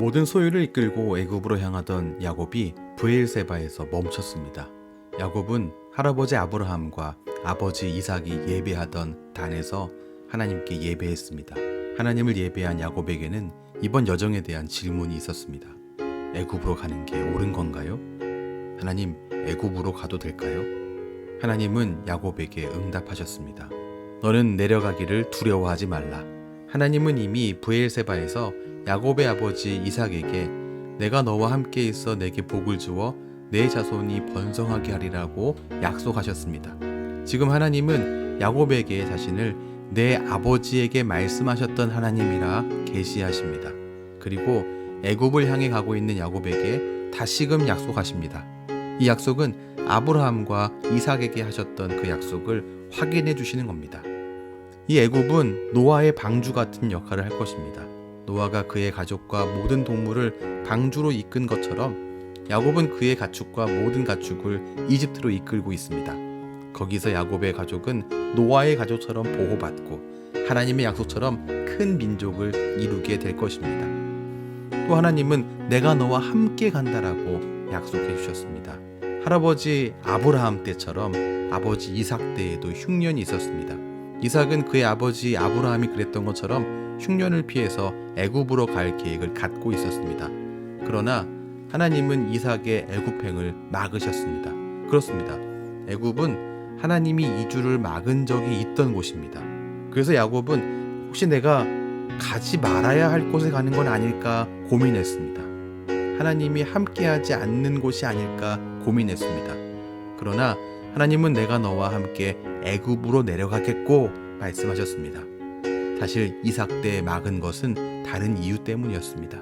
모든 소유를 이끌고 애굽으로 향하던 야곱이 브엘세바에서 멈췄습니다. 야곱은 할아버지 아브라함과 아버지 이삭이 예배하던 단에서 하나님께 예배했습니다. 하나님을 예배한 야곱에게는 이번 여정에 대한 질문이 있었습니다. 애굽으로 가는 게 옳은 건가요? 하나님, 애굽으로 가도 될까요? 하나님은 야곱에게 응답하셨습니다. 너는 내려가기를 두려워하지 말라. 하나님은 이미 브엘세바에서 야곱의 아버지 이삭에게 내가 너와 함께 있어 내게 복을 주어 내 자손이 번성하게 하리라고 약속하셨습니다. 지금 하나님은 야곱에게 자신을 내 아버지에게 말씀하셨던 하나님이라 계시하십니다. 그리고 애굽을 향해 가고 있는 야곱에게 다시금 약속하십니다. 이 약속은 아브라함과 이삭에게 하셨던 그 약속을 확인해 주시는 겁니다. 이 애굽은 노아의 방주 같은 역할을 할 것입니다. 노아가 그의 가족과 모든 동물을 방주로 이끈 것처럼 야곱은 그의 가축과 모든 가축을 이집트로 이끌고 있습니다. 거기서 야곱의 가족은 노아의 가족처럼 보호받고 하나님의 약속처럼 큰 민족을 이루게 될 것입니다. 또 하나님은 내가 너와 함께 간다라고 약속해 주셨습니다. 할아버지 아브라함 때처럼 아버지 이삭 때에도 흉년이 있었습니다. 이삭은 그의 아버지 아브라함이 그랬던 것처럼 흉년을 피해서 애굽으로 갈 계획을 갖고 있었습니다. 그러나 하나님은 이삭의 애굽행을 막으셨습니다. 그렇습니다. 애굽은 하나님이 이주를 막은 적이 있던 곳입니다. 그래서 야곱은 혹시 내가 가지 말아야 할 곳에 가는 건 아닐까 고민했습니다. 하나님이 함께하지 않는 곳이 아닐까 고민했습니다. 그러나 하나님은 내가 너와 함께 애굽으로 내려가겠고 말씀하셨습니다. 사실 이삭 때 막은 것은 다른 이유 때문이었습니다.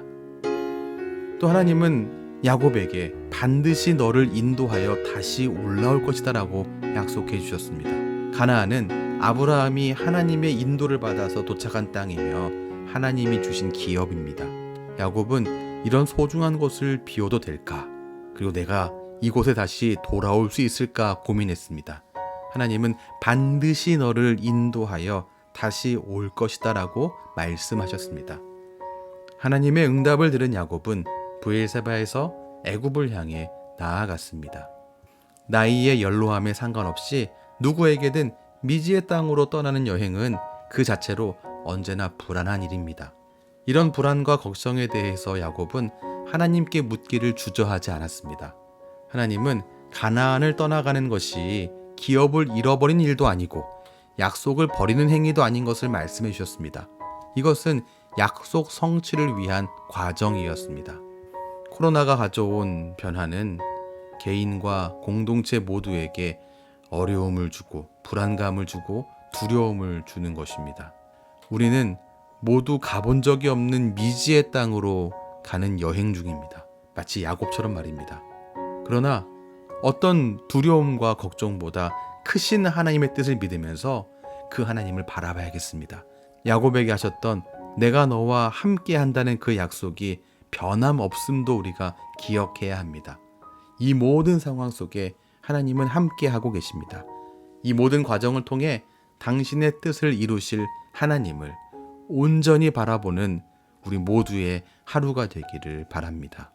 또 하나님은 야곱에게 반드시 너를 인도하여 다시 올라올 것이다 라고 약속해 주셨습니다. 가나안은 아브라함이 하나님의 인도를 받아서 도착한 땅이며 하나님이 주신 기업입니다. 야곱은 이런 소중한 곳을 비워도 될까? 그리고 내가 이곳에 다시 돌아올 수 있을까 고민했습니다. 하나님은 반드시 너를 인도하여 다시 올 것이다 라고 말씀하셨습니다. 하나님의 응답을 들은 야곱은 브엘세바에서 애굽을 향해 나아갔습니다. 나이의 연로함에 상관없이 누구에게든 미지의 땅으로 떠나는 여행은 그 자체로 언제나 불안한 일입니다. 이런 불안과 걱정에 대해서 야곱은 하나님께 묻기를 주저하지 않았습니다. 하나님은 가나안을 떠나가는 것이 기업을 잃어버린 일도 아니고 약속을 버리는 행위도 아닌 것을 말씀해 주셨습니다. 이것은 약속 성취를 위한 과정이었습니다. 코로나가 가져온 변화는 개인과 공동체 모두에게 어려움을 주고 불안감을 주고 두려움을 주는 것입니다. 우리는 모두 가본 적이 없는 미지의 땅으로 가는 여행 중입니다. 마치 야곱처럼 말입니다. 그러나 어떤 두려움과 걱정보다 크신 하나님의 뜻을 믿으면서 그 하나님을 바라봐야겠습니다. 야곱에게 하셨던 내가 너와 함께 한다는 그 약속이 변함없음도 우리가 기억해야 합니다. 이 모든 상황 속에 하나님은 함께 하고 계십니다. 이 모든 과정을 통해 당신의 뜻을 이루실 하나님을 온전히 바라보는 우리 모두의 하루가 되기를 바랍니다.